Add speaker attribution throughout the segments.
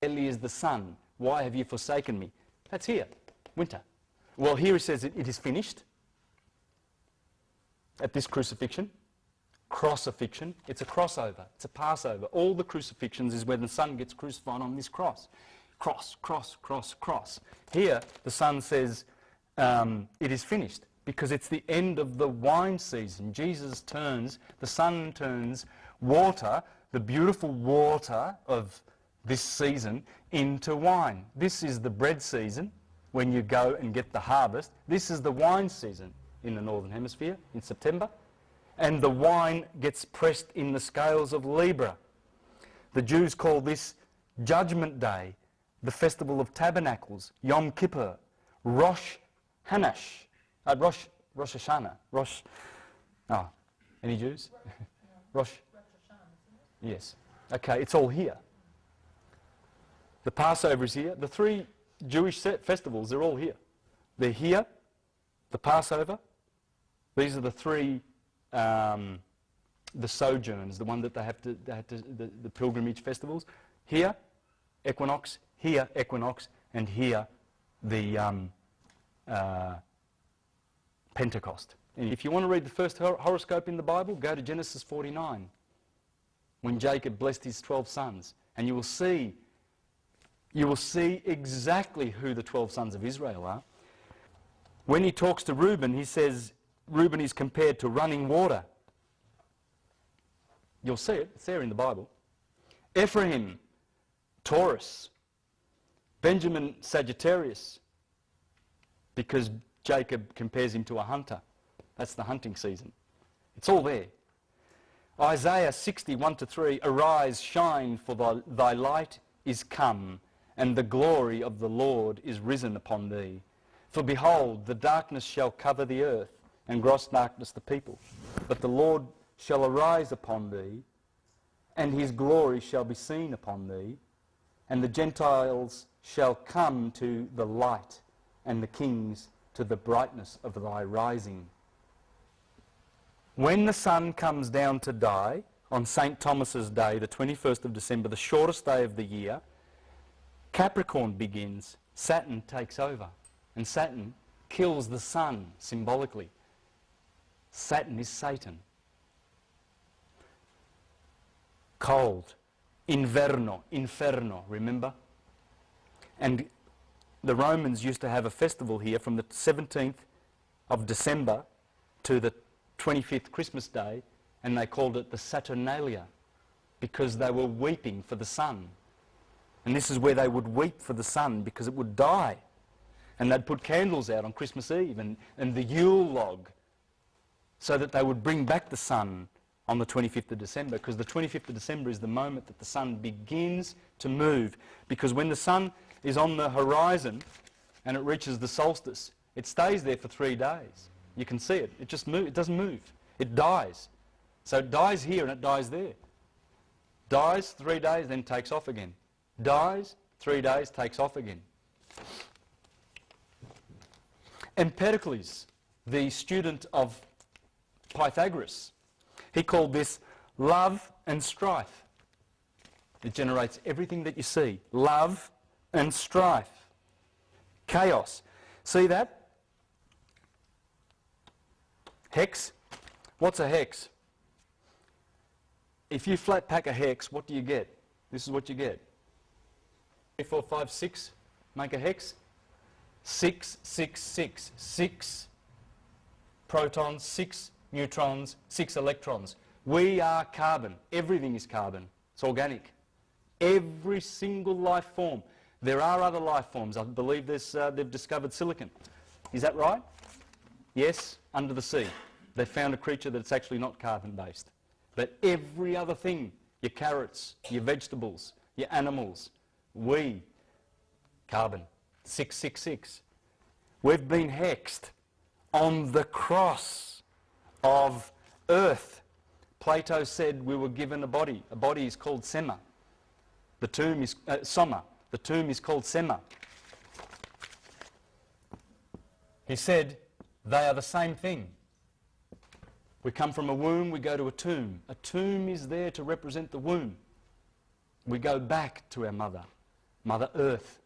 Speaker 1: Barely is the sun. Why have you forsaken me? That's here, winter. Well, here he says it is finished. At this crucifixion, crossifixion, it's a crossover, it's a Passover. All the crucifixions is when the Son gets crucified on this cross. Cross, cross, cross, cross. Here, the Son says, it is finished, because it's the end of the wine season. Jesus turns, the Son turns water, the beautiful water of this season, into wine. This is the bread season, when you go and get the harvest. This is the wine season in the Northern Hemisphere, in September. And the wine gets pressed in the scales of Libra. The Jews call this Judgment Day, the Festival of Tabernacles, Yom Kippur, Rosh Hanash, Rosh Hashanah, any Jews? Rosh Hashanah, yes. Okay, it's all here. The Passover is here. The three Jewish festivals, they're all here. They're here, the Passover. These are the three, the sojourns, the one that they have to the pilgrimage festivals. Here, equinox, and here, the Pentecost. And if you want to read the first horoscope in the Bible, go to Genesis 49, when Jacob blessed his 12 sons, and you will see exactly who the 12 sons of Israel are. When he talks to Reuben, he says Reuben is compared to running water. You'll see it, it's there in the Bible. Ephraim, Taurus. Benjamin, Sagittarius, because Jacob compares him to a hunter. That's the hunting season. It's all there. Isaiah 60:1-3, arise, shine, for thy light is come, and the glory of the Lord is risen upon thee. For behold, the darkness shall cover the earth, and gross darkness the people. But the Lord shall arise upon thee, and his glory shall be seen upon thee, and the Gentiles shall come to the light, and the kings to the brightness of thy rising. When the sun comes down to die, on St. Thomas's Day, the 21st of December, the shortest day of the year, Capricorn begins, Saturn takes over, and Saturn kills the sun, symbolically. Saturn is Satan. Cold, inverno, inferno, remember? And the Romans used to have a festival here from the 17th of December to the 25th Christmas Day, and they called it the Saturnalia, because they were weeping for the sun. And this is where they would weep for the sun, because it would die. And they'd put candles out on Christmas Eve and the Yule log, so that they would bring back the sun on the 25th of December, because the 25th of December is the moment that the sun begins to move. Because when the sun is on the horizon and it reaches the solstice, it stays there for 3 days. You can see it. It just moves. It doesn't move. It dies. So it dies here and it dies there. Dies 3 days, then takes off again. Dies 3 days, takes off again. Empedocles, the student of Pythagoras, he called this love and strife. It generates everything that you see. Love and strife. Chaos. See that? Hex. What's a hex? If you flat pack a hex, what do you get? This is what you get. 3, 4, 5, 6. Make a hex. 6, 6, 6. 6 protons, 6 neutrons, 6 electrons. We are carbon. Everything is carbon. It's organic. Every single life form. There are other life forms. I believe they've discovered silicon. Is that right? Yes, under the sea. They found a creature that's actually not carbon-based. But every other thing, your carrots, your vegetables, your animals, we, carbon, 666. We've been hexed on the cross of earth. Plato said we were given a body. A body is called sema. The tomb is soma. The tomb is called sema. He said they are the same thing. We come from a womb, we go to a tomb. A tomb is there to represent the womb. We go back to our mother. Mother Earth.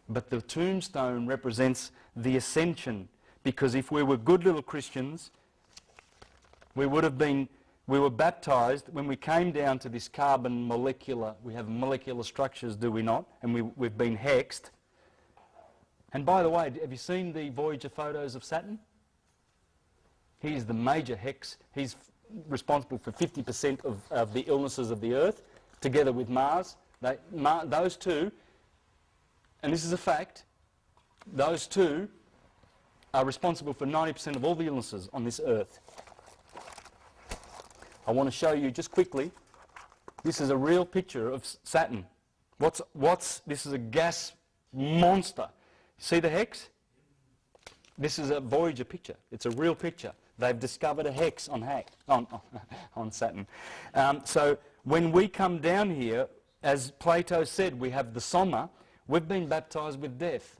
Speaker 1: But the tombstone represents the ascension, because if we were good little Christians, we were baptized when we came down to this carbon molecular, we have molecular structures, do we not? And we've been hexed. And by the way, have you seen the Voyager photos of Saturn? He's the major hex. He's responsible for 50% of the illnesses of the Earth, together with Mars. Those two, and this is a fact, those two are responsible for 90% of all the illnesses on this Earth. I want to show you just quickly, this is a real picture of Saturn. This is a gas monster. See the hex? This is a Voyager picture. It's a real picture. They've discovered a hex on Saturn. So when we come down here, as Plato said, we have the soma. We've been baptized with death.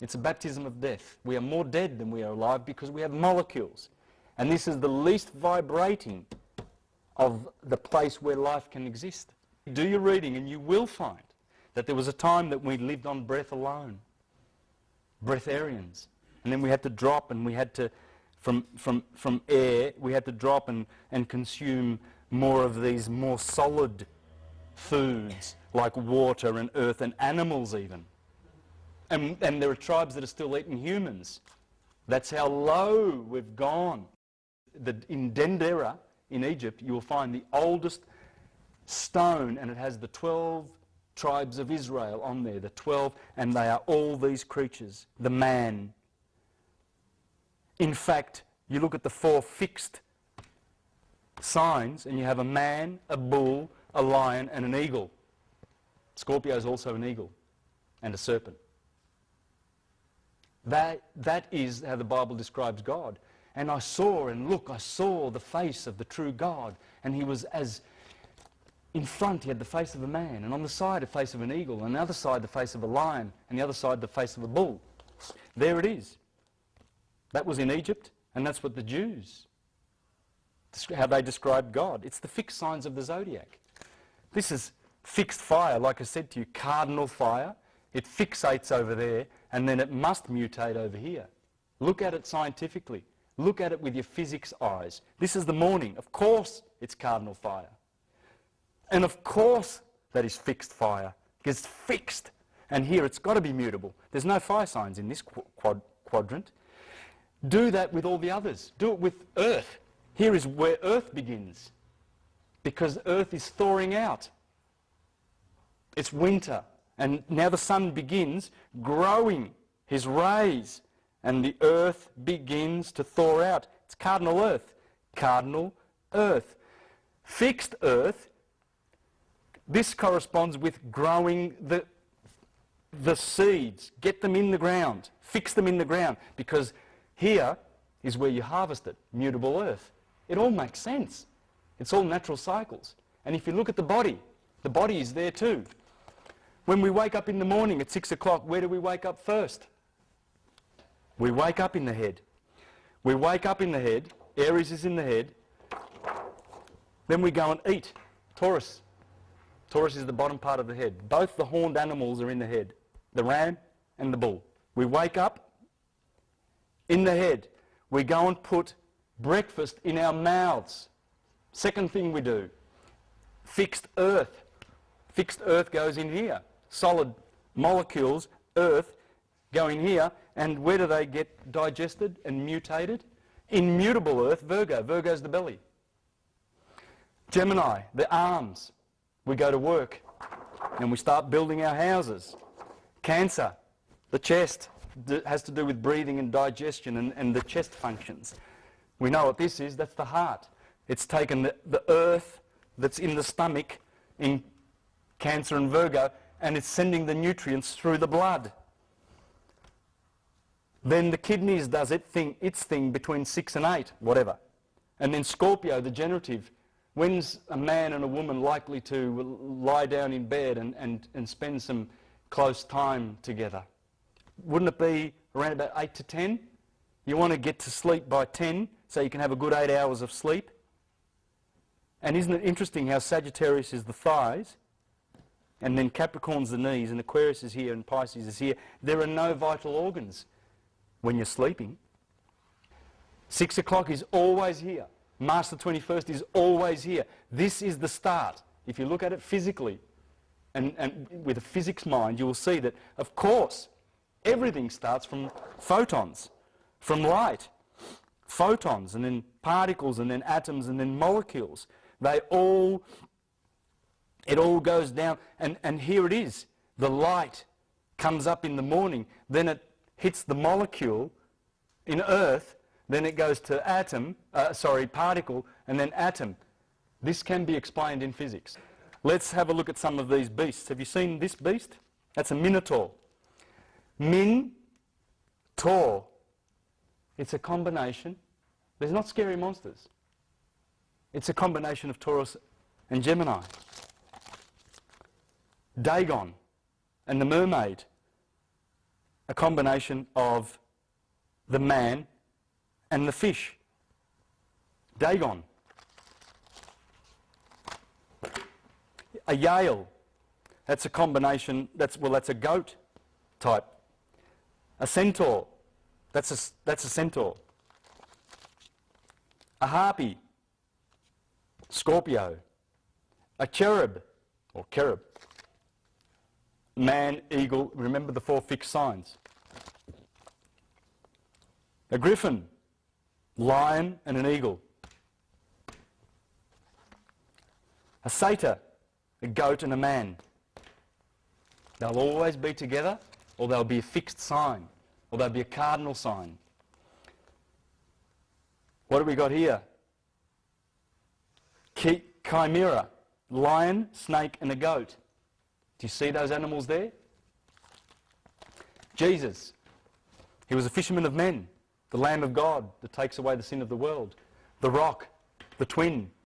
Speaker 1: It's a baptism of death. We are more dead than we are alive because we have molecules. And this is the least vibrating of the place where life can exist. Do your reading and you will find that there was a time that we lived on breath alone. Breatharians. And then we had to drop, and we had to, from air, we had to drop and consume more of these more solid foods like water and earth and animals even. And there are tribes that are still eating humans. That's how low we've gone. In Dendera, in Egypt, you will find the oldest stone, and it has the 12 tribes of Israel on there, the 12, and they are all these creatures, the man. In fact, you look at the 4 fixed signs, and you have a man, a bull, a lion, and an eagle. Scorpio is also an eagle, and a serpent. That is how the Bible describes God. And I saw the face of the true God. And he was in front, he had the face of a man. And on the side, the face of an eagle. And on the other side, the face of a lion. And the other side, the face of a bull. There it is. That was in Egypt. And that's what the Jews, how they described God. It's the fixed signs of the zodiac. This is fixed fire, like I said to you, cardinal fire. It fixates over there, and then it must mutate over here. Look at it scientifically. Look at it with your physics eyes. This is the morning. Of course it's cardinal fire. And of course that is fixed fire, because it's fixed. And here it's got to be mutable. There's no fire signs in this quadrant. Do that with all the others. Do it with Earth. Here is where Earth begins, because Earth is thawing out. It's winter. And now the sun begins growing his rays, and the earth begins to thaw out. It's cardinal earth. Cardinal earth. Fixed earth, this corresponds with growing the seeds. Get them in the ground. Fix them in the ground. Because here is where you harvest it. Mutable earth. It all makes sense. It's all natural cycles. And if you look at the body is there too. When we wake up in the morning at 6 o'clock, where do we wake up first? We wake up in the head. We wake up in the head. Aries is in the head. Then we go and eat. Taurus. Taurus is the bottom part of the head. Both the horned animals are in the head. The ram and the bull. We wake up in the head. We go and put breakfast in our mouths. Second thing we do. Fixed earth. Fixed earth goes in here. Solid molecules, earth, go in here, and where do they get digested and mutated? Immutable earth, Virgo. Virgo's the belly. Gemini, the arms. We go to work and we start building our houses. Cancer, the chest, has to do with breathing and digestion and the chest functions. We know what this is. That's the heart. It's taken the earth that's in the stomach in Cancer and Virgo, and it's sending the nutrients through the blood. Then the kidneys does its thing between 6 and 8, whatever. And then Scorpio, the generative. When's a man and a woman likely to lie down in bed and spend some close time together? Wouldn't it be around about 8 to 10? You want to get to sleep by 10 so you can have a good 8 hours of sleep. And isn't it interesting how Sagittarius is the thighs, and then Capricorn's the knees, and Aquarius is here, and Pisces is here. There are no vital organs when you're sleeping. 6 o'clock is always here. March the 21st is always here. This is the start. If you look at it physically, and with a physics mind, you will see that, of course, everything starts from photons, from light. Photons, and then particles, and then atoms, and then molecules. It all goes down, and here it is. The light comes up in the morning, then it hits the molecule in Earth, then it goes to particle, and then atom. This can be explained in physics. Let's have a look at some of these beasts. Have you seen this beast? That's a minotaur. Min-tor. It's a combination. There's not scary monsters. It's a combination of Taurus and Gemini. Dagon and the mermaid. A combination of the man and the fish. Dagon. A Yale. That's a combination, that's a goat type. A centaur. That's a centaur. A harpy. Scorpio. A cherub, or cherub. Man, eagle, remember the 4 fixed signs. A griffin, lion and an eagle. A satyr, a goat and a man. They'll always be together, or they'll be a fixed sign, or they'll be a cardinal sign. What have we got here? Chimera, lion, snake and a goat. Do you see those animals there? Jesus, he was a fisherman of men, the Lamb of God that takes away the sin of the world. The rock, the twin,